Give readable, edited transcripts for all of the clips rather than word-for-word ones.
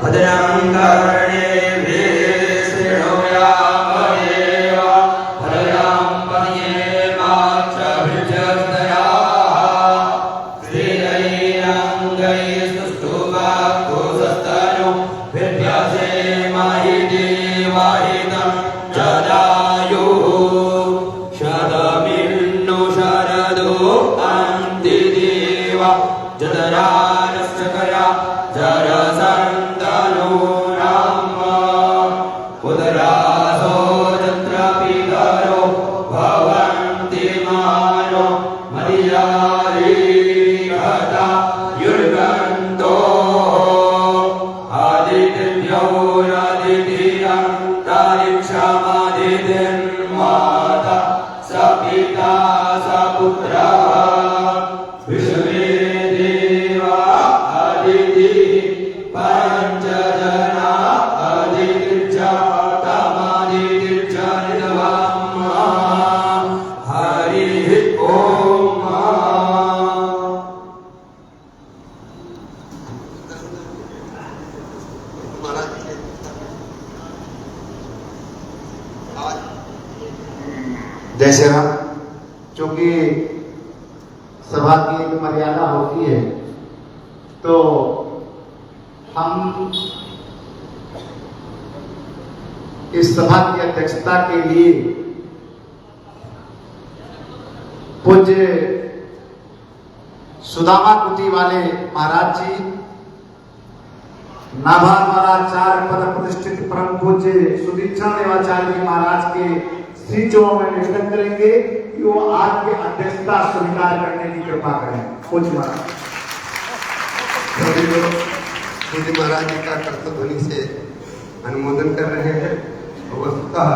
भद्रं कर्णेभिः शृणुयामदेव भद्रं पश्येमाक्षभिर्यजत्राः श्रीरैरङ्गैस्तुष्टुवाक्कुशस्तनुभिर्व्यसेमहि देवाहितं जदायुः शतमिन्नु शरदो अन्तिदेव जतरानश्चकरा जरसन्तनो नाम उदरासो तत्र पितरो भवन्ति मानो मर्यादिघटा युर्गन्तो आदित्यो आदित्यन्तरिक्षमादितिर्माता स पिता स पुत्रः विश्वे देवा आदिति पञ्चजना आदितिर्च तमादितिर्च निधवाम्मा हरिः ओम् जय श्री राम। चूंकि सभा की एक मर्यादा होती है तो हम इस सभा की अध्यक्षता के लिए पूज्य सुदामा कुटी वाले महाराज जी, नाभा महाराचार्य पद प्रतिष्ठित परम पूज्य सुदीक्षण देवाचार्य जी महाराज के श्री चरणों में निवेदन करेंगे कि वो आपके अध्यक्षता स्वीकार करने की कृपा करें। पूज्य महाराज पूज्य महाराज जी का कर्तव्य ध्वनि से अनुमोदन कर रहे हैं। वस्तुतः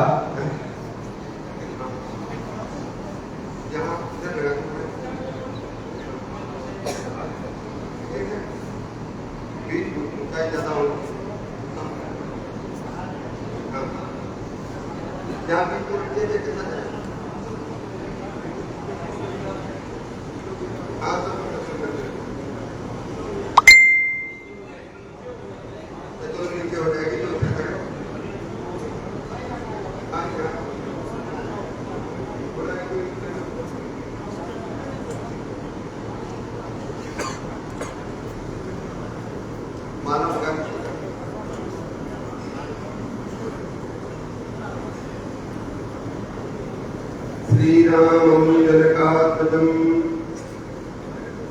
श्रीरामं जनकात्मजं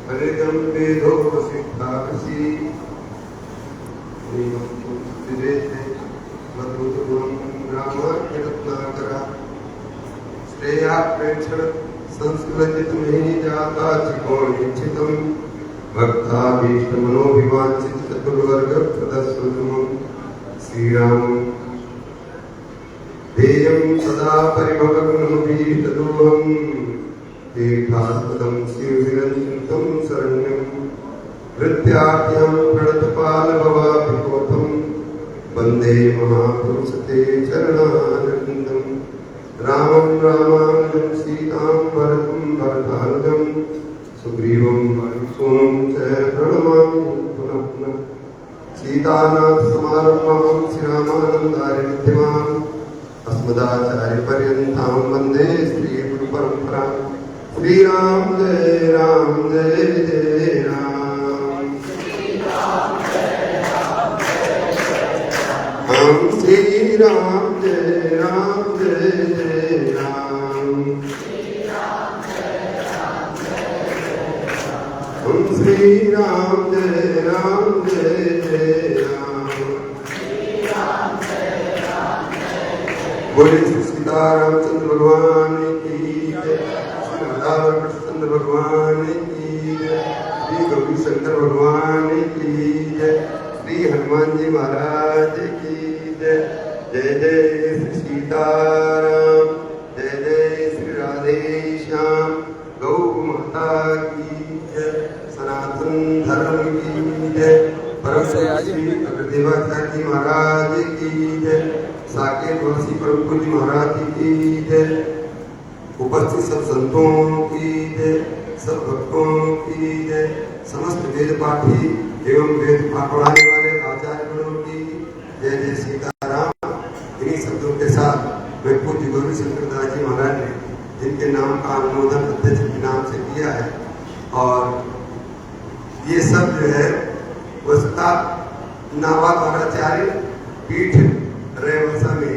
हरितं वेदोपसिद्धासि मधुरं रामाख्यरत्नाकरा श्रेया प्रेक्षण संस्कृतितमे जाता चिकोणिच्छितं भक्ताभीष्टमनोभिवाञ्छित चतुर्वर्ग प्रदर्शनम् श्रीरामं देयं सदा परिभवग्नमभीष्टदोहं तीर्थास्पदं शिवविरञ्चितं शरण्यं वृत्याख्यं प्रणतपालभवाभिकोपं वन्दे महापुरुषते चरणारविन्दं रामं रामानुजं सीतां भरतं भरतानुजं सुग्रीवं सोमं च प्रणमामि पुनः पुनः सीतानाथ समारम्भां श्रीरामानन्दाय मध्यमाम् अस्मदाचार्य पर्यन्तां वन्दे श्री गुरु परंपरा। श्री राम जय राम जय जय राम। हम श्री राम जय राम जय जय राम। हम श्री राम जय राम जय जय राम। बोले श्री सीतारामचंद्र भगवान की जय, श्री राधाकृष्ण भगवान की जय, श्री गौरी शंकर भगवान की जय, श्री हनुमान जी महाराज की जय। जय जय श्री सीताराम, जय जय श्री राधे श्याम, गौ माता की जय, सनातन धर्म की जय, परम श्री देवाचार्य महाराज की जय, साकेत वासी परम पूज्य महाराज की जय, उपस्थित सब संतों की जय, सब भक्तों की जय, समस्त वेद पाठी एवं वेद पाठ पढ़ाने वाले आचार्य की का अनुमोदन अध्यक्ष के नाम से किया है। और ये सब जो है उसका नावा महाराचार्य पीठ रेवासा में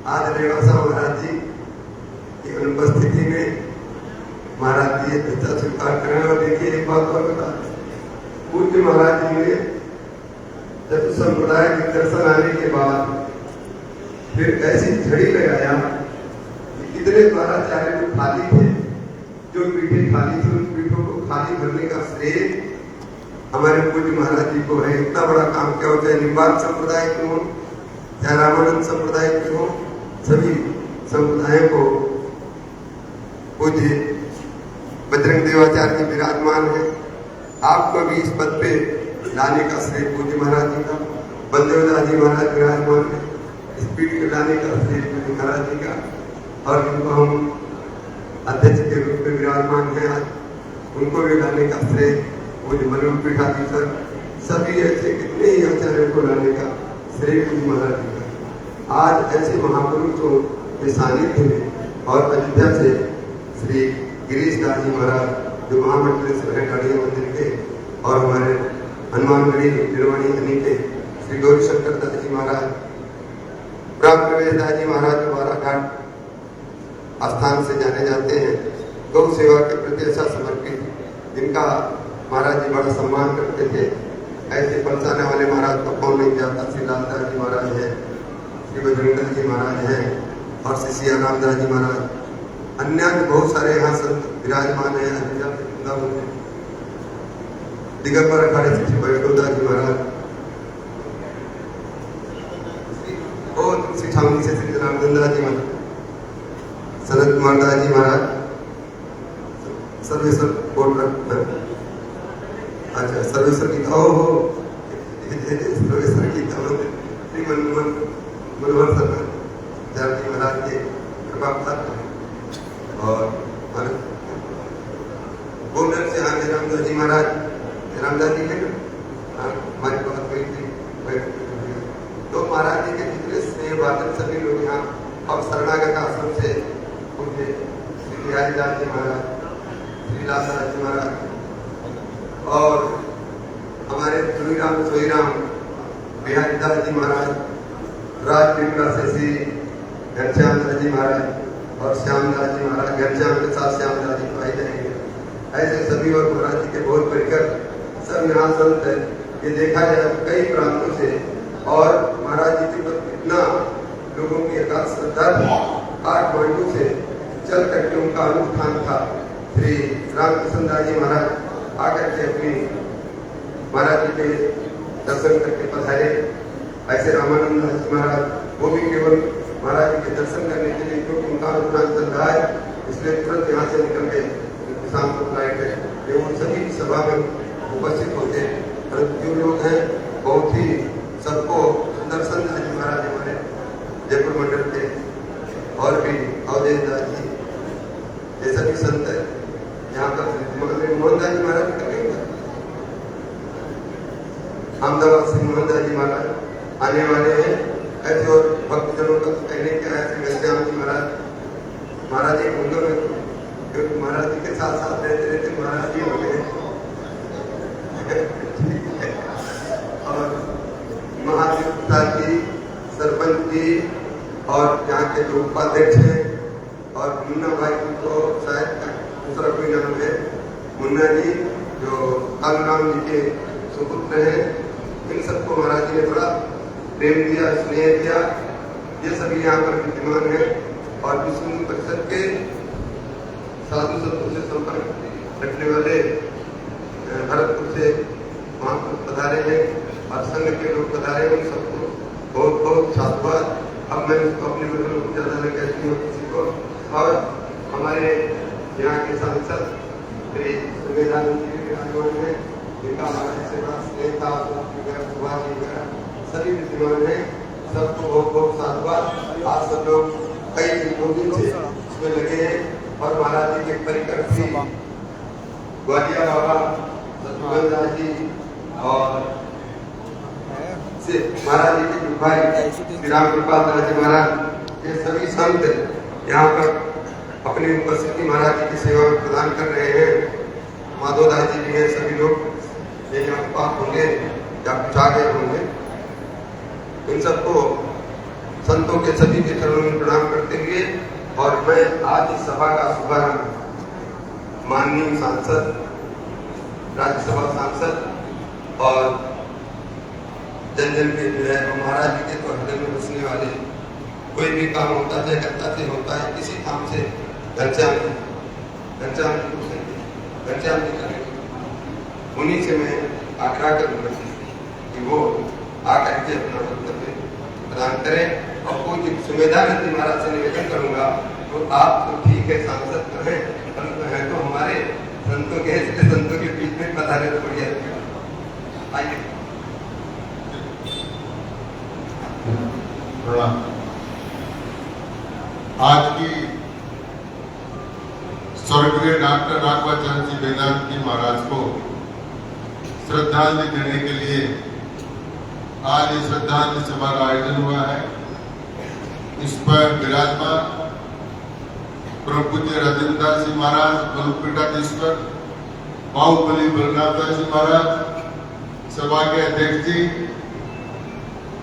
आज रेवासा महाराज जी की अनुपस्थिति में महाराज जी अध्यक्षता स्वीकार करें। और देखिए एक बात और बता, पूज्य महाराज जी ने जब संप्रदाय के दर्शन आने के बाद फिर ऐसी झड़ी लगाया कि कितने द्वाराचार्य जो खाली थे, जो पीठें खाली थी, उन पीठों को खाली भरने का श्रेय हमारे पूज्य महाराज जी को है। इतना बड़ा काम किया हो, चाहे निम्बार्क संप्रदाय के हो, चाहे रामानंद संप्रदाय के हो, सभी संप्रदायों को पूज्य बजरंग देवाचार्य जी विराजमान है। आपको भी इस पद पे लाने का श्रेय पूज्य महाराज जी का, बलदेवदास जी महाराज विराजमान है, इस पीठ पे लाने का श्रेय पूज्य महाराज जी का। और जिनको हम अध्यक्ष के रूप में विराजमान है आज, उनको भी लाने का श्रेय पूज्य मनुष्य पीठाधीश्वर, सभी ऐसे कितने ही आचार्यों को लाने का श्रेय पूज्य महाराज जी का। आज ऐसे महापुरुषों के सानिध्य में और अयोध्या से श्री गिरीश दास जी महाराज जो महामंडलेश्वर है गाड़िया मंदिर के, और हमारे हनुमानगढ़ी निर्वाणी हनी के श्री गौरी शंकर दास जी महाराज, ब्रह्म प्रवेश दास जी महाराज जो बाराघाट स्थान से जाने जाते हैं, गौ सेवा के प्रति ऐसा समर्पित, जिनका महाराज जी बड़ा सम्मान करते थे। ऐसे बरसाने वाले महाराज को कौन नहीं जाता। श्री लालदास जी महाराज है, श्री बजरंग जी महाराज है, और श्री सियाराम दास जी महाराज, अन्य बहुत सारे यहाँ संत विराजमान है। दिगंबर अखाड़े से श्री वैष्णोदास जी महाराज, और श्री छावनी से श्री रामचंद्र जी महाराज, सनत कुमार दास जी महाराज, सर्वेश्वर कोट, अच्छा सर्वेश्वर की सर्वेश्वर की श्री मनोहर शर्मा जी महाराज के कृपा पात्र, और गोंडल से आगे रामदास जी महाराज, रामदास जी है ना, हमारी बात हुई थी। तो महाराज जी के जितने स्नेह बादल सभी लोग यहाँ, और शरणागत आश्रम से उनके श्री बिहारी दास जी महाराज, श्री लालदास जी महाराज, और हमारे सोईराम बिहारी दास जी महाराज, राजपीपला से श्री घनश्याम दास जी महाराज, और श्यामदास जी महाराज, घनश्याम के साथ श्यामदास जी पाए जाएंगे। ऐसे सभी और महाराज जी के बहुत परिकर सब यहाँ संत है। ये देखा जाए कई प्रांतों से, और महाराज जी के प्रति इतना लोगों की अकाल श्रद्धा थी। काठमांडू से चल करके उनका अनुष्ठान था। श्री रामकृष्ण दास जी महाराज आकर के अपनी महाराज जी के दर्शन करके पधारे। ऐसे रामानंद दास जी महाराज, वो भी केवल महाराज जी के दर्शन करने के लिए, क्योंकि उनका अनुष्ठान चल रहा है, इसलिए तुरंत यहाँ से निकल गए। शाम को फ्लाइट है, ये वो सभी सभा में उपस्थित होते हैं। परंतु जो लोग हैं बहुत ही सबको सुदर्शन दास जी महाराज हमारे जयपुर मंडल के, और भी अवधेश दास जी, ये सभी संत है यहाँ पर। मोहन दास जी महाराज करेंगे, अहमदाबाद से मोहन दास जी महाराज आने वाले हैं। ऐसे और भक्तजनों का कहने क्या है, श्री घनश्याम जी महाराज एक उनको में, क्योंकि महाराज जी के साथ साथ रहते रहते महाराज जी हो गए। और महादेव जी, सरपंच जी, और यहाँ के जो उपाध्यक्ष हैं, और मुन्ना भाई को शायद दूसरा कोई नाम है, मुन्ना जी जो कालूराम जी के सुपुत्र हैं, इन सबको महाराज जी ने बड़ा प्रेम दिया, स्नेह दिया। ये सभी यहाँ पर विद्यमान है। और विष्णु परिषद के साधु संतों से संपर्क रखने वाले भरतपुर से वहाँ पर पधारे हैं, और संघ के लोग पधारे, उन सबको बहुत बहुत साधुवाद। अब मैं उसको अपने में कुछ ज़्यादा न कहती हूँ किसी को। और हमारे यहाँ के सांसद श्री सुबेदानंद जी के आगमन में, जिनका हमारे से बड़ा स्नेह था, सुभाष जी का, सभी विद्यमान है। सबको बहुत बहुत साधुवाद। आज सब लोग कई दिन से इसमें लगे हैं, और महाराज जी के परिकर श्री ग्वालिया बाबा सतगुरु दास जी, और से महाराज जी के भाई श्री राम कृपाल दास जी महाराज, ये सभी संत यहाँ पर, अपनी उपस्थिति महाराज जी की सेवा में प्रदान कर रहे हैं। माधोदास जी भी हैं, सभी लोग ये यहाँ पास होंगे या कुछ आ गए होंगे। इन सबको संतों के सभी के चरणों में प्रणाम करते हुए और मैं आज इस सभा का शुभारंभ माननीय सांसद, राज्यसभा सांसद और जन जन के जो है महाराज जी के तो हृदय में बसने वाले कोई भी काम होता है करता से होता है, किसी काम से घनश्याम जी करेंगे। उन्हीं से मैं आग्रह करूँगा कि वो आकर के अपना वक्तव्य प्रदान करें और कोई सुमेधानंद जी महाराज से निवेदन करूँगा तो आप तो ठीक है सांसद तो हैं, परंतु हैं तो हमारे संतों के बीच में पधारे तो बढ़िया। आइए। आज की स्वर्गीय डॉक्टर राघवाचार्य जी वेदांती महाराज को श्रद्धांजलि देने के लिए आज ये श्रद्धांजलि सभा का आयोजन हुआ है। इस पर विराजमान परम पूज्य राजेंद्र दास जी महाराज, बलपीठाधीश्वर बाहुबली बलराम दास जी महाराज, सभा के अध्यक्ष जी,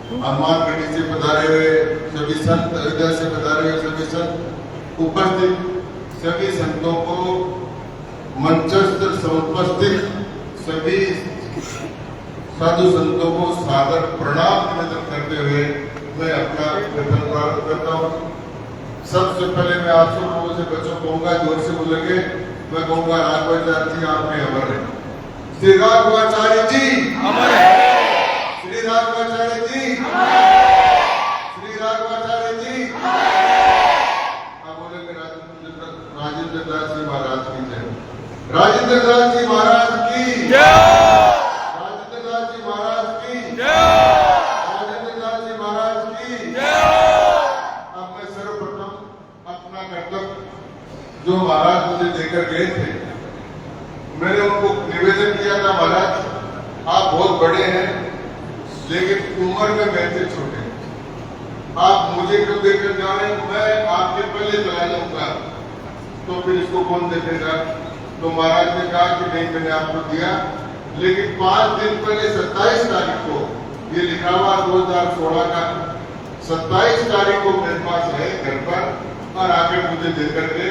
हनुमानगढ़ी से पधारे हुए सभी संत, अयोध्या से पधारे हुए सभी संत, उपस्थित सभी संतों को, मंचस्थ समुपस्थित सभी साधु संतों को सादर प्रणाम निवेदन करते हुए मैं अपना प्रथम प्रारंभ करता हूँ। सबसे पहले मैं आप सब लोगों से बच्चों कहूंगा, जोर से बोलेंगे। मैं कहूंगा राघवाचार्य जी आप में अमर है। श्री राघवाचार्य जी अमर है। श्री राघवाचार्य जी अमर है। श्री राघवाचार्य जी अमर है। आप बोलेंगे राजेंद्र दास जी महाराज की जय। राजेंद्र दास जी महाराज की जय। राजेंद्र दास जी महाराज की जय। राजेंद्र दास जी महाराज की जय। अब मैं सर्वप्रथम अपना कर्तव्य जो महाराज मुझे देकर गए थे, मैंने उनको निवेदन किया था, महाराज आप बहुत बड़े हैं लेकिन उम्र में मैं से छोटे, आप मुझे क्यों देकर जा रहे हैं, मैं आपके पहले चला जाऊंगा तो फिर इसको कौन देखेगा। तो महाराज ने कहा कि नहीं, मैंने आपको दिया, लेकिन 5 दिन पहले 27 तारीख को ये लिखा हुआ 2016 का 27 तारीख को मेरे पास है घर पर और आकर मुझे देकर के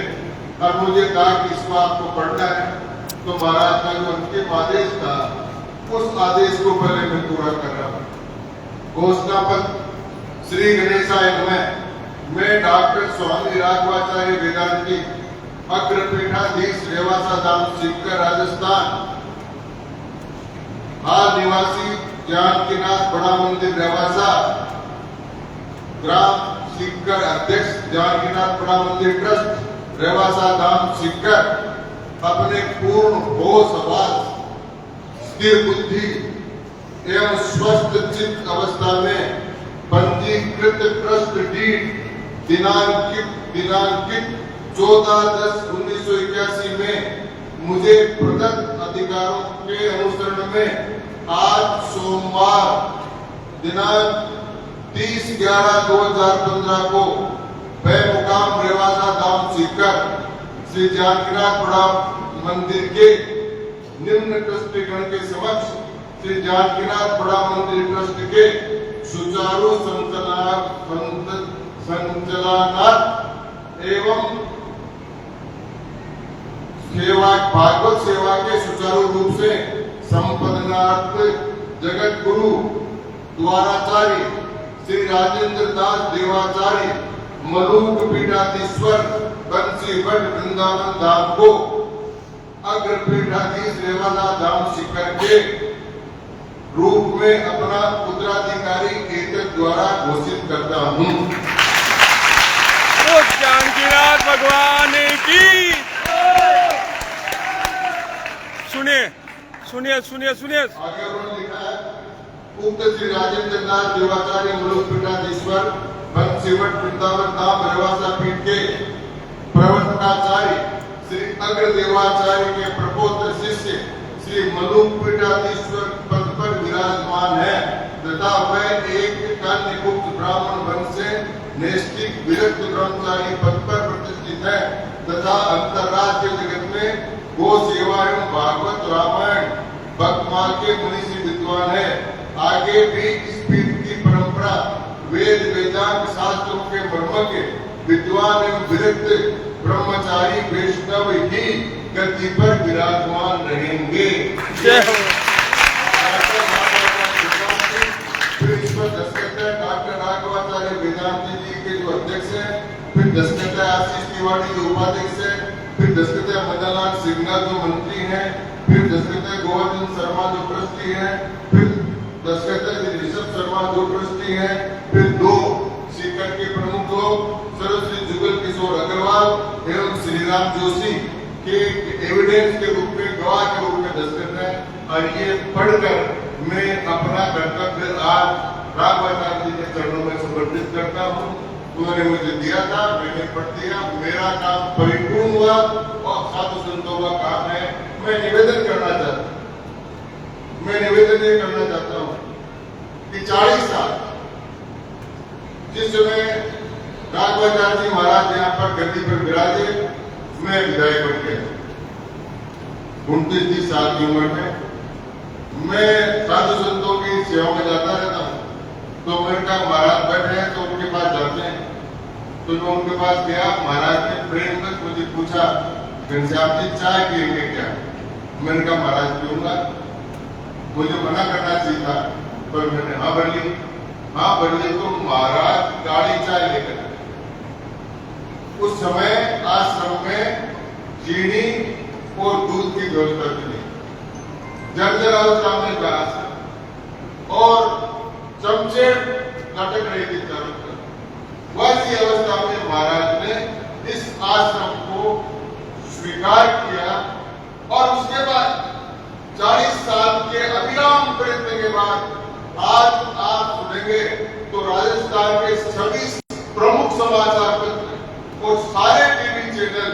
और मुझे कहा कि इसको आपको पढ़ना है। तो महाराज का जो अंतिम आदेश था उस आदेश को पहले मैं पूरा कर रहा हूँ। घोषणा पत्र। श्री गणेशाय नमः। मैं डॉक्टर स्वामी राघवाचार्य वेदांती, अग्रपीठाधीश रेवासा धाम सीकर राजस्थान, हाल निवासी जानकीनाथ बड़ा मंदिर रेवासा, ग्राम सीकर अध्यक्ष जानकीनाथ बड़ा मंदिर ट्रस्ट रेवासा धाम सीकर, अपने पूर्ण होश आवास, स्थिर बुद्धि एवं स्वस्थ चित्त अवस्था में पंजीकृत ट्रस्ट डीड दिनांकित 14/10/1981 में मुझे प्रदत्त अधिकारों के अनुसरण में आज सोमवार दिनांक 30/11/2015 को मुकाम रेवासा धाम सीकर श्री जानकीनाथ बड़ा मंदिर के निम्न ट्रस्टीगण के समक्ष श्री जानकीनाथ बड़ा मंदिर ट्रस्ट के सुचारू संचालनार्थ एवं सेवा भागवत सेवा के सुचारू रूप से संपादनार्थ जगत गुरु द्वाराचार्य श्री राजेंद्र दास देवाचार्य मलूक पीठाधीश्वर बंसी भट्ट वृंदावन धाम को अग्रपीठाधीश रेवासा धाम सीकर के रूप में अपना उत्तराधिकारी एतत् द्वारा घोषित करता हूँ। जानकीनाथ भगवान की सुनिए सुनिए सुनिए सुनिए। आगे उन्होंने लिखा है, उक्त श्री राजेंद्र दास देवाचार्य मलूक पीठाधीश्वर बंसी भट्ट वृंदावन धाम रेवासा पीठ के प्रवर्तनाचार्य श्री अग्र देवाचार्य के प्रपोत्र शिष्य श्री मलूक पीठाधीश्वर पद पर विराजमान है तथा वह एक कन्या गुप्त ब्राह्मण वंश से नैष्ठिक विरक्त ब्रह्मचारी पद पर प्रतिष्ठित है तथा अंतर्राष्ट्रीय जगत में गो सेवा एवं भागवत रामायण भक्तमाल के मुनीषी विद्वान है। आगे भी इस पीठ की परंपरा वेद वेदांत शास्त्रों के मर्मज्ञ विद्वान एवं विरक्त ब्रह्मचारी वैष्णव ही गद्दी पर विराजमान रहेंगे। जय हो। फिर इस पर दस्तखत है डॉक्टर राघवाचार्य वेदांती जी के जो अध्यक्ष हैं, फिर दस्तखत है आशीष तिवारी जो उपाध्यक्ष है, फिर दस्तखत है मदनलाल सिंघला जो मंत्री हैं, फिर दस्तखत है गोवर्धन शर्मा जो ट्रस्टी हैं, फिर दस्तखत है ऋषभ शर्मा जो ट्रस्टी हैं, फिर दो सीकर के प्रमुख लोग सर्वश्री जुगल किशोर अग्रवाल एवं श्रीराम जोशी के एविडेंस के रूप में गवाह के रूप में दस्तखत है। और ये पढ़कर मैं अपना कर्तव्य आज राघवाचार्य जी के चरणों में समर्पित करता हूँ। उन्होंने मुझे दिया था, मैंने पढ़ दिया, मेरा काम परिपूर्ण हुआ और साधु संतों का काम है। मैं निवेदन करना चाहता हूँ, मैं निवेदन ये करना चाहता हूँ कि 40 साल जिस समय राघवाचार्य जी महाराज यहाँ पर गद्दी पर विराजे, मैं विधायक बन गया 29-30 साल की उम्र में। मैं साधु संतों की सेवा में जाता रहता हूँ, तो मैंने कहा महाराज बैठे हैं तो उनके पास जाते हैं। तो मैं उनके पास गया, महाराज ने प्रेम से मुझे पूछा घनश्याम जी चाय पिएंगे क्या? मैंने कहा महाराज पीऊंगा। मुझे मना करना चाहिए था पर मैंने हाँ भर ली। हाँ भर ली तो महाराज गाड़ी चाय लेकर, उस समय आश्रम में चीनी और दूध की व्यवस्था थी, जर्जर अवस्था में ग्लास और चमचे लटक रही थी चारों तरफ। वैसी अवस्था में महाराज ने इस आश्रम को स्वीकार किया और उसके बाद 40 साल के अविराम प्रयत्न के बाद आज आप सुनेंगे तो राजस्थान के सभी प्रमुख समाचार पत्र और सारे टीवी चैनल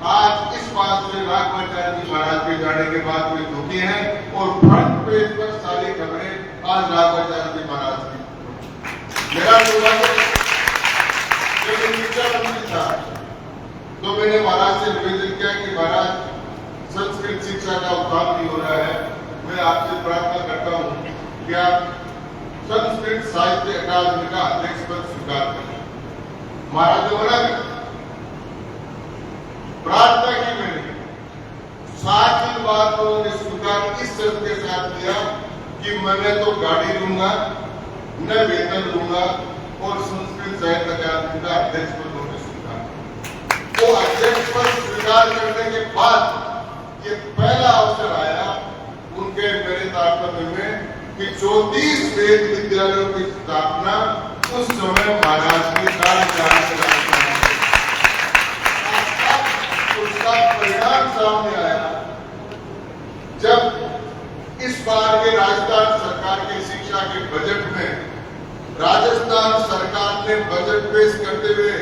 आज इस बात से राघवाचार्य जी महाराज के जाने के बाद में दुखी हैं और फ्रंट पेज पर सारी खबरें आज राघवाचार्य जी महाराज की। मेरा सौभाग्य जब मैं शिक्षा मंत्री था तो मैंने महाराज से निवेदन किया कि महाराज संस्कृत शिक्षा का उत्थान नहीं हो रहा है, मैं आपसे प्रार्थना करता हूँ कि आप संस्कृत साहित्य अकादमी का अध्यक्ष पद स्वीकार करें। महाराज ने मना कर प्रार्थना की मैंने 7 दिन बाद उन्होंने स्वीकार इस शर्त के साथ किया कि मैं तो गाड़ी लूंगा न वेतन लूंगा और संस्कृत साहित्य अकादमी का अध्यक्ष पद उन्होंने स्वीकार। तो अध्यक्ष पद स्वीकार करने के बाद ये पहला अवसर आया उनके मेरे तारतम्य में कि 34 वेद विद्यालयों की स्थापना उस समय महाराज की उसका परिणाम सामने आया जब इस बार के राजस्थान सरकार की शिक्षा के बजट में राजस्थान सरकार ने बजट पेश करते हुए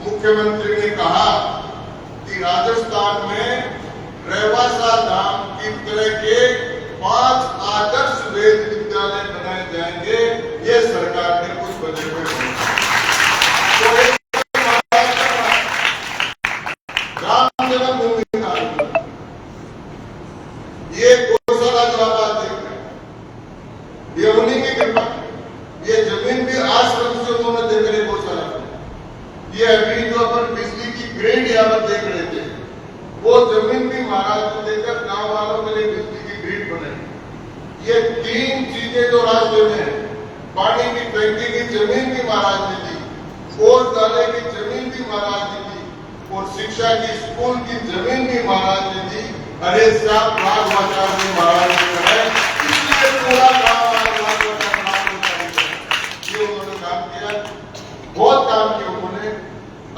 मुख्यमंत्री ने कहा कि राजस्थान में रेवासा धाम की तरह के 5 आदर्श वेद विद्यालय बनाए जाएंगे। ये सरकार ने उस बजट में तो राम जन्मभूमि का ये गौशाला जो आप देख रहे हैं ये उन्हीं की कृपा, ये जमीन भी आश्रम से उन्होंने देख रहे गौशाला। ये अभी जो अपन बिजली की ग्रिड यहाँ पर देख रहे थे वो जमीन भी महाराज को देकर गांव वालों के लिए बिजली की ग्रिड बनाई। ये 3 चीजें जो रास्ते में, पानी की टंकी की जमीन भी महाराज ने दी, कोस डाले की जमीन भी महाराज ने दी और शिक्षा की स्कूल की जमीन भी महाराज ने दी। अरे साहब राघवाचार्य महाराज ने कहा इसलिए पूरा काम ये उन्होंने काम किया, बहुत काम किया उन्होंने।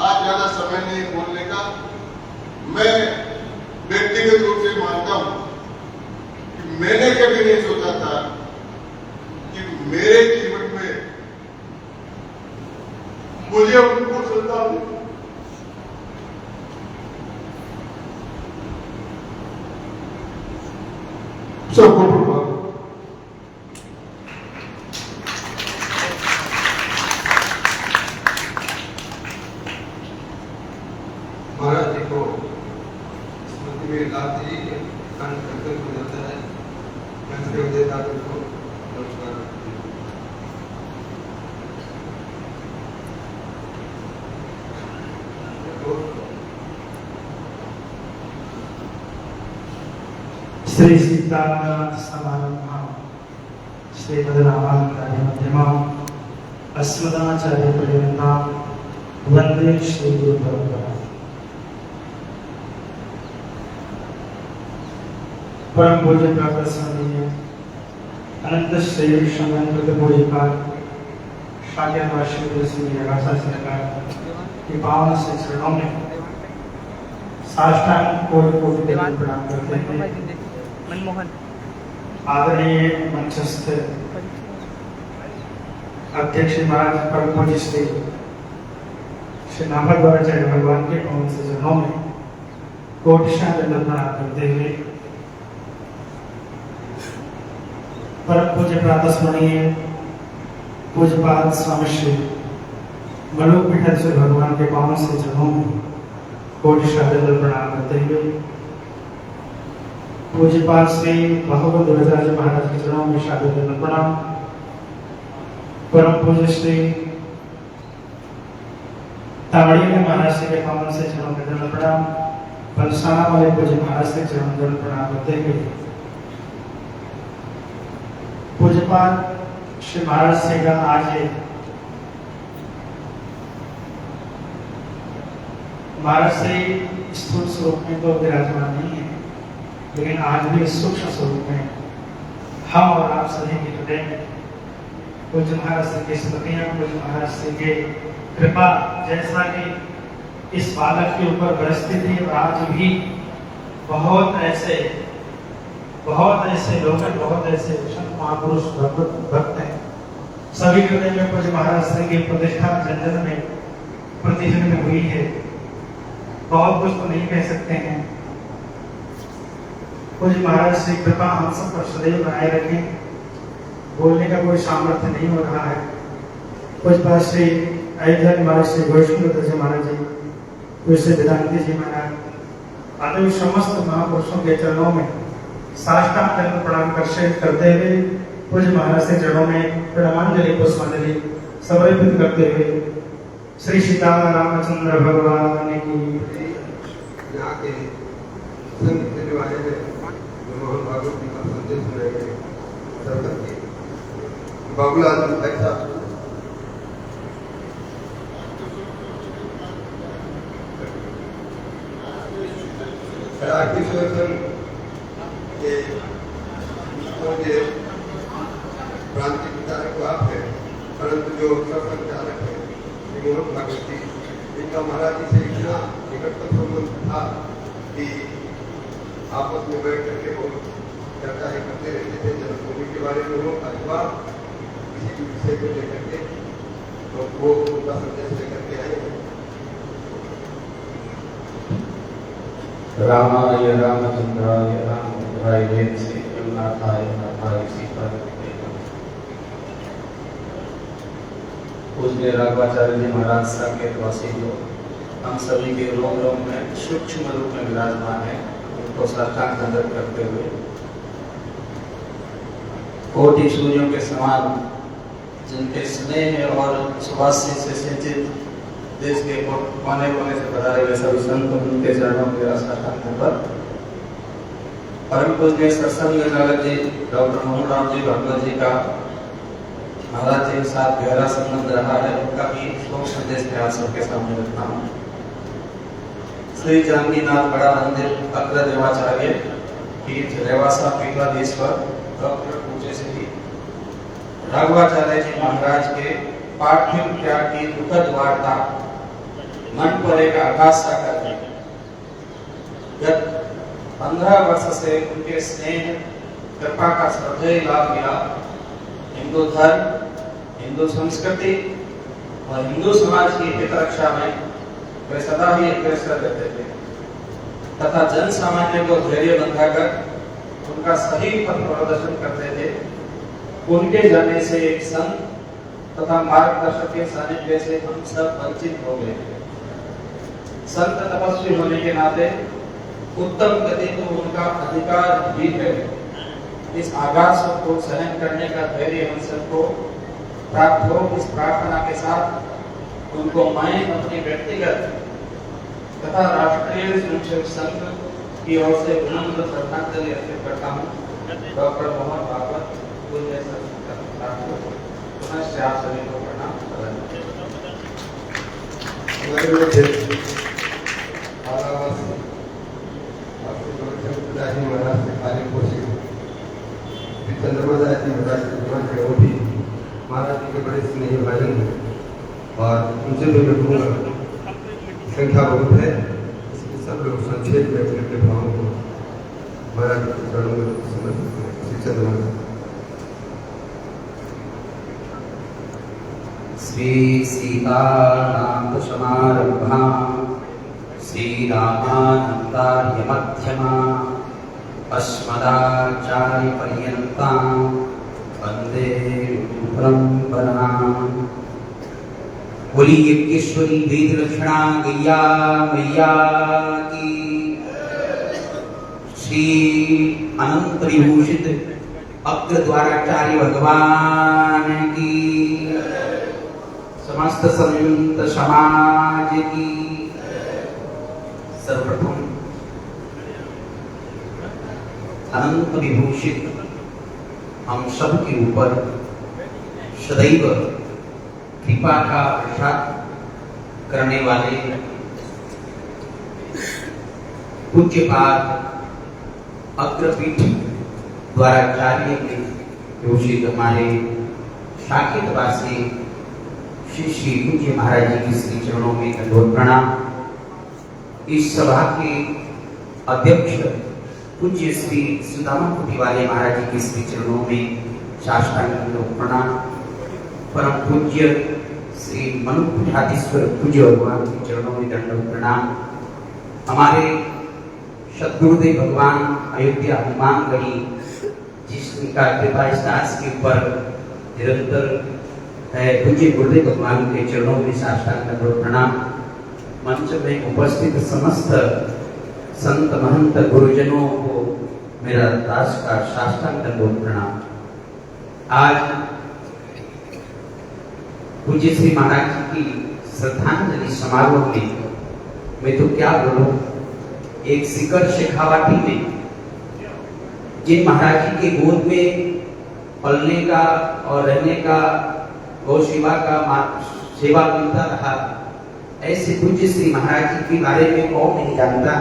आज ज्यादा समय नहीं बोलने का। मैं व्यक्तिगत रूप से मानता हूं कि मैंने कभी नहीं सोचा था कि मेरे जीवन में मुझे उनको श्रद्धा मिली। सबको महाराज जी को श्री सीतानाथ समारंभां श्रीमद्रामायण मध्यमाम् अस्मदाचार्य पर्यन्तां वन्दे श्री गुरु परंपरा। परम पूज्य प्रातः स्मरणीय अनंत श्री समन्वित पूज्यपाल शाक्यवासी श्री राजा सरकार के पावन से चरणों में साष्टांग कोटि कोटि प्रणाम करते हैं। मनमोहन आदरणीय मंचस्थ अध्यक्ष महाराज परम पूज्य श्री नाभद्वाराचार्य भगवान के पावन से चरणों में कोटिशा दंड प्रणाम करते हुए परम पूज्य प्रातः स्मरणीय पूज्यपाद स्वामी श्री मलुक विठल भगवान के पावन से चरणों में कोटिशा दंड प्रणाम करते हुए पूज्यपाद श्री भगवत ध्वजाचार्य महाराज के चरणों में शादी दंड प्रणाम। परम पूज्य श्री तावड़िया महाराज श्री के पावन से चरणों में दंड प्रणाम। पंसाना वाले पूज्य महाराज के चरणों में दंड प्रणाम करते हुए पूज्यपाद श्री महाराज श्री का आज महाराज श्री स्थूल स्वरूप में तो विराजमान नहीं है, लेकिन आज भी सूक्ष्म स्वरूप में हम और आप सभी के हृदय में पूज्य महाराज श्री की स्मृतियां, पूज्य महाराज श्री के कृपा जैसा कि इस बालक के ऊपर बरसती थी और आज भी बहुत ऐसे लोग हैं, बहुत ऐसे संत महापुरुष भक्त हैं, सभी हृदय में पूज्य महाराज श्री की प्रतिष्ठा जन जन में प्रतिदिन में हुई है। बहुत कुछ तो नहीं कह सकते हैं। पूज्य महाराज श्री कृपा हम सब पर सदैव बनाए रखें। बोलने का कोई सामर्थ्य नहीं हो रहा है। पूज्यपाद श्री अयोध्या महाराज श्री वैष्णव जी महाराज जी, पूज्य वेदांति जी महाराज आदि समस्त महापुरुषों के चरणों में साष्टांग दंड प्रणाम करते हुए पूज्य महाराज के चरणों में प्रणमांजलि पुष्पांजलि समर्पित करते हुए श्री सीता रामचंद्र भगवान की यहाँ के संत देने वाले हैं जो मोहन भागवत जी का संदेश सुनाएंगे सरकार के बाबूलाल ऐसा के प्रांतिक विचारक आप है, परंतु जो संचालक है मोहन भागवत जी, इनका महाराज जी से इतना निकटतम संबंध था कि आपस में बैठ करके बहुत चर्चा करते रहते थे जन्मभूमि के बारे में हो अथवा किसी भी विषय को लेकर के, तो वो उनका संदेश लेकर के आए। रामाय रामचंद्राय रामभद्राय वेदसे नाथाय नाथाय सीताय। पूज्य राघवाचार्य जी महाराज साकेत वासी जो हम सभी के रोम रोम में सूक्ष्म रूप में विराजमान है, उनको साष्टांग दंडवत करते हुए कोटि सूर्यों के समान जिनके स्नेह और सुवास्य से सिंचित देश के कोने कोने से पधारे हुए सभी संत उनके चरणों में साष्टांग दंडवत। परम पूज्य सत्संग नारद जी डॉक्टर मोहन राम जी भगवत जी का महाराज जी के साथ गहरा संबंध रहा है, उनका भी शोक संदेश मैं आप सबके सामने रखता हूँ। श्री जानकीनाथ बड़ा मंदिर अग्र देवाचार्य पीठ रेवासा पीठाधीश्वर डॉक्टर पूज्य श्री राघवाचार्य जी महाराज के पार्थिव त्याग की दुखद वार्ता मन पर एक आघात सा करती। गत 15 वर्ष से उनके स्नेह कृपा का श्रद्धेय लाभ मिला। हिंदू धर्म, हिंदू संस्कृति और हिंदू समाज की हित रक्षा में वे सदा ही अग्रसर रहते थे तथा जन सामान्य को धैर्य बंधाकर उनका सही पथ प्रदर्शन करते थे। उनके जाने से एक संत तथा मार्गदर्शक के सानिध्य से हम सब वंचित हो गए। संत तपस्वी होने के नाते उत्तम गति को उनका अधिकार भी है। इस आघात को सहन करने का धैर्य हम सबको प्राप्त हो, इस प्रार्थना के साथ उनको मैं अपनी व्यक्तिगत तथा राष्ट्रीय स्वयंसेवक संघ की ओर से विनम्र श्रद्धांजलि अर्पित करता हूँ। डॉक्टर मोहन भागवत पूज्य संस्कार को पुनः आप सभी को प्रणाम करें। हमारे मध्य महाराज से कार्य पोषित चंद्रमा जी महाराज जी के बड़े स्नेही भाजन हैं और उनसे भी मैं कहूँगा संख्या बहुत है, इसलिए सब लोग संक्षेप में अपने अपने भावों को महाराज के चरणों में समर्पित करें। श्री चंद्रमा श्री सीतानाथ समारंभा श्री रामानंदार्य मध्यमा अस्मदाचार्य पर्यंता वंदे परंपराम्। बोली यज्ञेश्वरी वेद लक्षणा गैया मैया की। श्री अनंत विभूषित अग्र द्वाराचार्य भगवान की। समस्त संत समाज की। सर्वप्रथम अनंत विभूषित हम सब के ऊपर सदैव कृपा का प्रसाद करने वाले पूज्यपाद अग्रपीठ द्वाराचार्य के विभूषित हमारे साकेतवासी श्री श्री पूज्य महाराज जी के श्री चरणों में दंडवत प्रणाम। इस सभा के अध्यक्ष पूज्य श्री सुदामा कुटी वाले महाराज जी के श्री चरणों में साष्टांग दंडवत प्रणाम। परम पूज्य श्री मनुपीठाधीश्वर पूज्य भगवान के चरणों में दंडवत प्रणाम। हमारे सद्गुरुदेव भगवान अयोध्या हनुमानगढ़ी जिसका कृपा स्टार्स के ऊपर निरंतर है, पूज्य गुरुदेव भगवान के चरणों में साष्टांग दंडवत प्रणाम। मंच में उपस्थित समस्त संत महंत गुरुजनों को मेरा दास का साष्टांग दंडवत प्रणाम। आज पूज्य श्री महाराज जी की श्रद्धांजलि समारोह में मैं तो क्या बोलूं, एक शिखर शेखावाटी में जिन महाराज जी के गोद में पलने का और रहने का गौ सेवा का सेवा मिलता रहा, ऐसे पूज्य श्री महाराज जी के बारे में कौन नहीं जानता।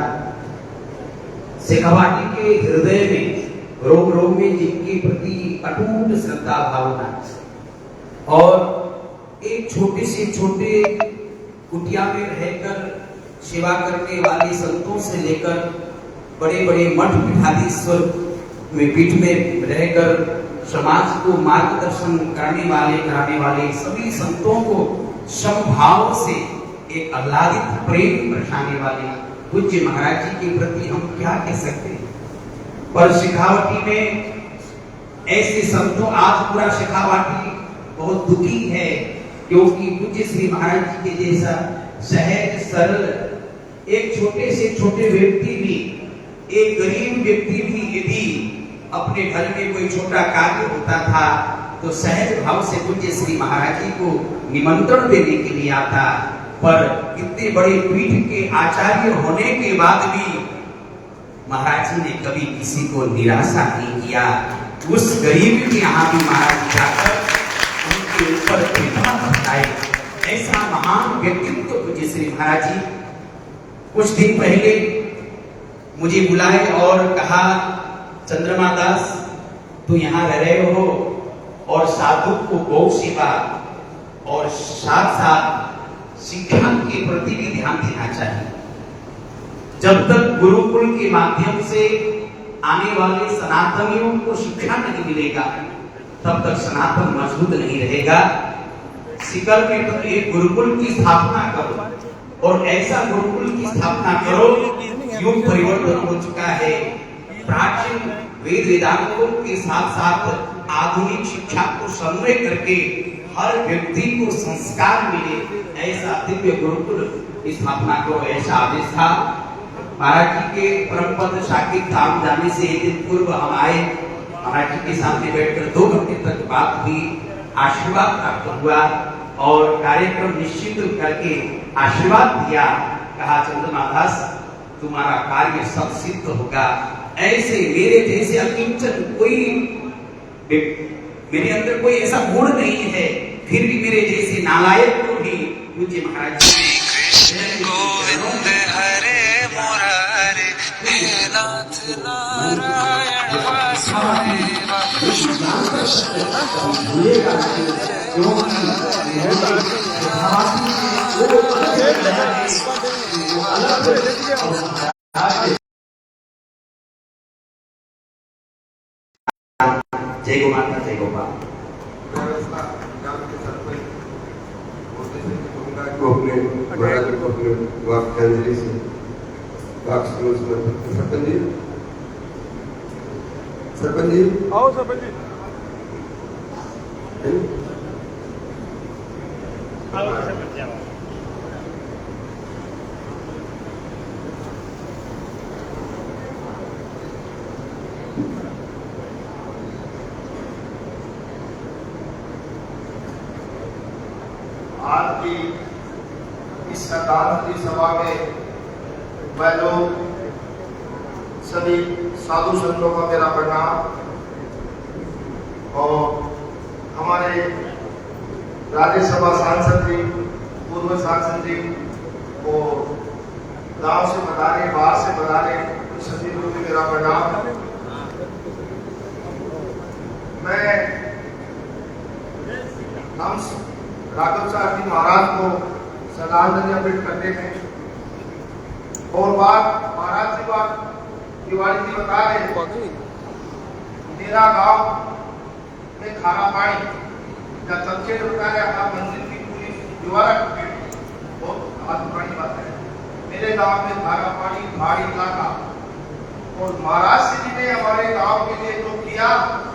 शेखावाटी के हृदय में रोम रोम में जिनके प्रति अटूट श्रद्धा भावना और एक छोटे से छोटे कुटिया में रहकर सेवा करने वाले संतों से लेकर बड़े बड़े मठ पीठाधीश्वर में पीठ में रहकर समाज को मार्गदर्शन कराने वाले सभी संतों को समभाव से एक आह्लादित प्रेम बरसाने वाले पूज्य महाराज जी के प्रति हम क्या कह सकते हैं। पर शेखावाटी में ऐसे संतों, आज पूरा शेखावाटी बहुत दुखी है क्योंकि पूज्य श्री महाराज जी के जैसा सहज सरल एक छोटे से छोटे व्यक्ति भी, एक गरीब व्यक्ति भी यदि अपने घर में कोई छोटा कार्य होता था तो सहज भाव से पूज्य श्री महाराज जी को निमंत्रण देने के लिए आता। पर इतने बड़े पीठ के आचार्य होने के बाद भी महाराज जी ने कभी किसी को निराशा नहीं किया। उस गरीब के यहाँ भी महाराज जाकर उनके ऊपर कृपा बरसाए। ऐसा महान व्यक्तित्व पूज्य श्री महाराज जी कुछ दिन पहले मुझे बुलाए और कहा, चंद्रमा दास तू यहाँ रह रहे हो और साधु को गौ सेवा और साथ साथ शिक्षा के प्रति भी ध्यान देना चाहिए। जब तक गुरुकुल के माध्यम से आने वाले सनातनियों को शिक्षा नहीं मिलेगा तब तक सनातन मजबूत नहीं रहेगा। सीकर में तो एक गुरुकुल की स्थापना करो और ऐसा गुरुकुल की स्थापना करो, युग परिवर्तन हो चुका है। प्राचीन वेद वेदांतों के साथ साथ आधुनिक शिक्षा को समन्वय करके हर व्यक्ति को संस्कार मिले, ऐसा दिव्य गुरुकुल स्थापना करो, ऐसा आदेश था। महाराज जी के परम पद साकेत धाम जाने से एक दिन पूर्व हम आए, महाराज जी के सामने बैठकर 2 घंटे तक बात हुई, आशीर्वाद प्राप्त हुआ और कार्यक्रम निश्चित करके आशीर्वाद दिया। कहा, चंद्रमा दास तुम्हारा कार्य सब सिद्ध होगा। ऐसे मेरे जैसे अकिंचन कोई, मेरे अंदर कोई ऐसा गुण नहीं है, फिर भी मेरे जैसे नालायक को भी पूज्य महाराज कृष्ण गोविंद हरे मुरारे हे नाथ नारायण वासुदेवा जय गो माता, जय गोपाल। व्यवस्था गांव के सरपंच होते थे कि कहूँगा कि अपने महाराज को अपने वाक्यांजलि से वाक्य समर्पित करें। सरपंच जी आओ सरपंच जी। आज की इस श्रद्धांजलि सभा में मैं लोग सभी साधु संतों का मेरा प्रणाम और हमारे राज्यसभा सांसद जी, पूर्व सांसद जी और गांव से बधाने, बाहर से बधाने सभी लोगों को मेरा प्रणाम। मैं हम राघव साहब जी महाराज को श्रद्धांजलि अर्पित करते हैं। और बात महाराज जी बात तिवारी जी बता रहे, मेरा गांव में खारा पानी या तबसे बता रहे मंदिर की पूरी दीवार बहुत आज पुरानी बात है। मेरे गांव में खारा पानी पहाड़ी इलाका, और महाराज जी ने हमारे गांव के लिए जो किया,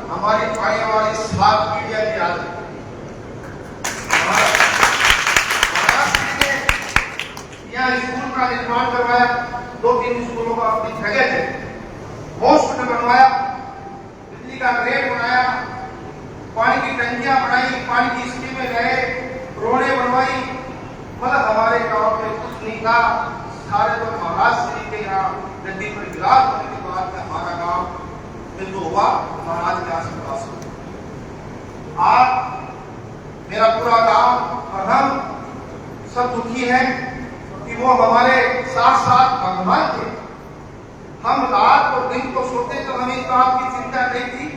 हमारी आने वाली 7 पीढ़ियां की याद है। यहाँ स्कूल का निर्माण करवाया, 2-3 स्कूलों का अपनी जगह थे, हॉस्पिटल बनवाया, बिजली का ग्रेड बनाया, पानी की टंकियां बनाई, पानी की स्कीमें गए, रोडें बनवाई। मतलब हमारे गांव में कुछ नहीं था, सारे तो महाराज श्री के यहाँ नदी पर विराज होने के बाद हमारा गांव में जो हुआ महाराज के आशीर्वाद से। आज मेरा पूरा गांव और हम सब दुखी हैं कि वो हमारे साथ साथ भगवान थे। हम रात और दिन को सोते तो हमें इस बात की चिंता नहीं थी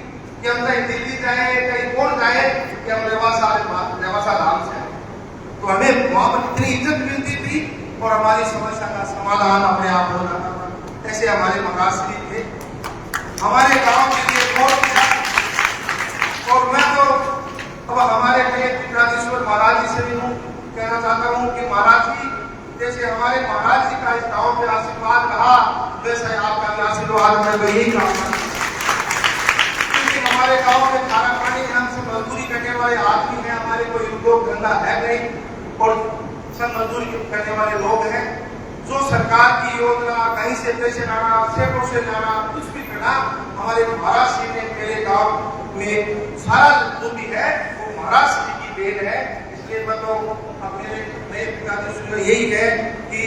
कि हम कहीं दिल्ली जाए, कहीं कौन जाए, कि हम रेवासा धाम से आए। तो हमें वहां पर इतनी इज्जत मिलती थी और हमारी समस्या का समाधान अपने आप हो जाता था। ऐसे हमारे महाराज श्री थे हमारे गांव के लिए बहुत। और मैं तो अब हमारे विराजेश्वर महाराज जी से भी कहना चाहता हूँ कि महाराज जी जैसे हमारे महाराज जी का इस गांव में आशीर्वाद रहा, वैसे आपका भी आशीर्वाद मैं तो यही कहूँगा। क्योंकि हमारे गांव में खाना पानी हमसे मजदूरी करने वाले आदमी हैं, हमारे कोई उद्योग धंधा है नहीं, और सब मजदूरी करने वाले लोग हैं। जो सरकार की योजना, कहीं से पैसे लाना, सेठों से लाना, कुछ भी करना, हमारे महाराज जी ने मेरे गांव में सारा जो भी है वो महाराज जी की देन है। इसलिए मैं तो अपने नए पिताजी यही है कि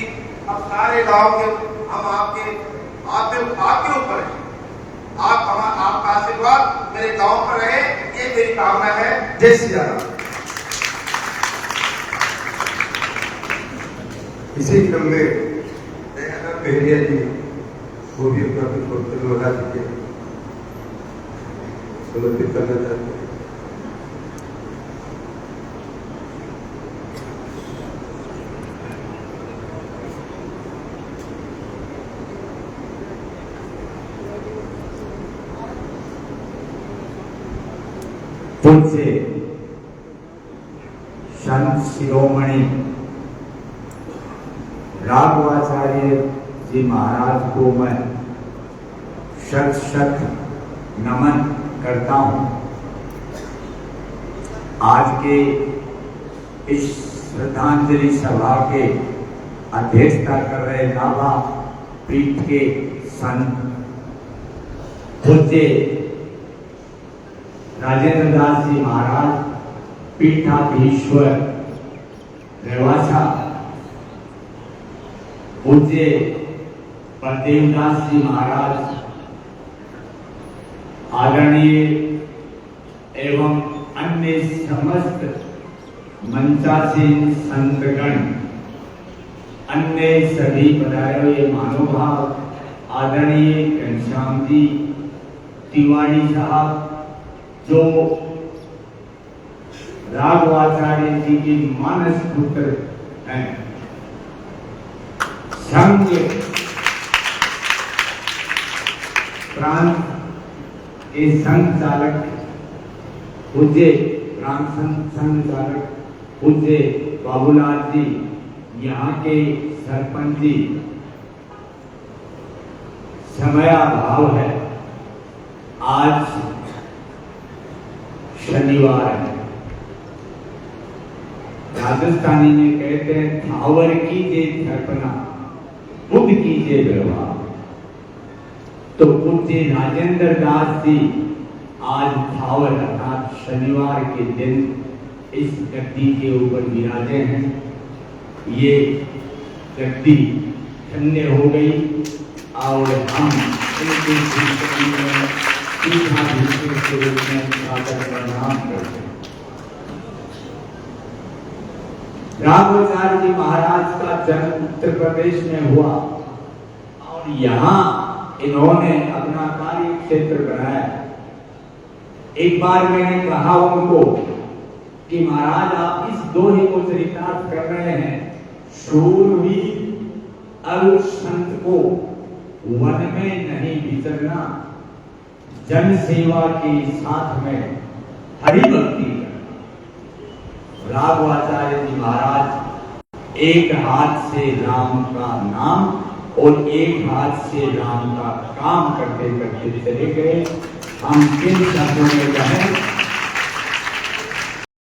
अब सारे गांव के हम आपके ऊपर है, आपका आशीर्वाद मेरे गांव पर रहे, ये मेरी कामना है। जय श्री राम। इसी क्रम में पहलिया जी वो भी अपना कुछ वक्तव्य बता दीजिए, समर्पित करना चाहते हैं। पूज्य संत शिरोमणि राघवाचार्य जी महाराज को मैं शत नमन करता हूं। आज के इस श्रद्धांजलि सभा के अध्यक्षता कर रहे नाभा पीठ के संत पूज्य राजेंद्र दास जी महाराज पीठाधीश्वर रेवासा, पूज्य बलदेवदास जी महाराज आदरणीय एवं अन्य समस्त मंचासीन संतगण, अन्य सभी पधारे हुए महानुभाव, आदरणीय घनश्याम जी तिवारी साहब जो राघवाचार्य जी के मानस पुत्र हैं, संघ प्रांत के संघ चालक पूज्य प्रांत संघ चालक पूज्य बाबूलाल जी, यहाँ के सरपंच जी, समयाभाव है, आज शनिवार है। राजस्थानी में कहते हैं थावर कीजिए थरपना, बुद्ध कीजिए व्यवहार। तो पूज्य राजेंद्र दास जी आज थावर अर्थात शनिवार के दिन इस गद्दी के ऊपर विराजे हैं। ये गद्दी धन्य हो गई और हम इनके के रूप में सादर प्रणाम करते हैं। राघवाचार्य जी महाराज का जन्म उत्तर प्रदेश में हुआ और यहाँ इन्होंने अपना कार्य क्षेत्र बनाया। एक बार मैंने कहा उनको कि महाराज आप इस दोहे को चरितार्थ कर रहे हैं, शूरवीर अरु संत को वन में नहीं विचरना, जन सेवा के साथ में हरि भक्ति करना। राघवाचार्य जी महाराज एक हाथ से राम का नाम और एक हाथ से राम का काम करते करते चले गए। हम किन शब्दों में कहें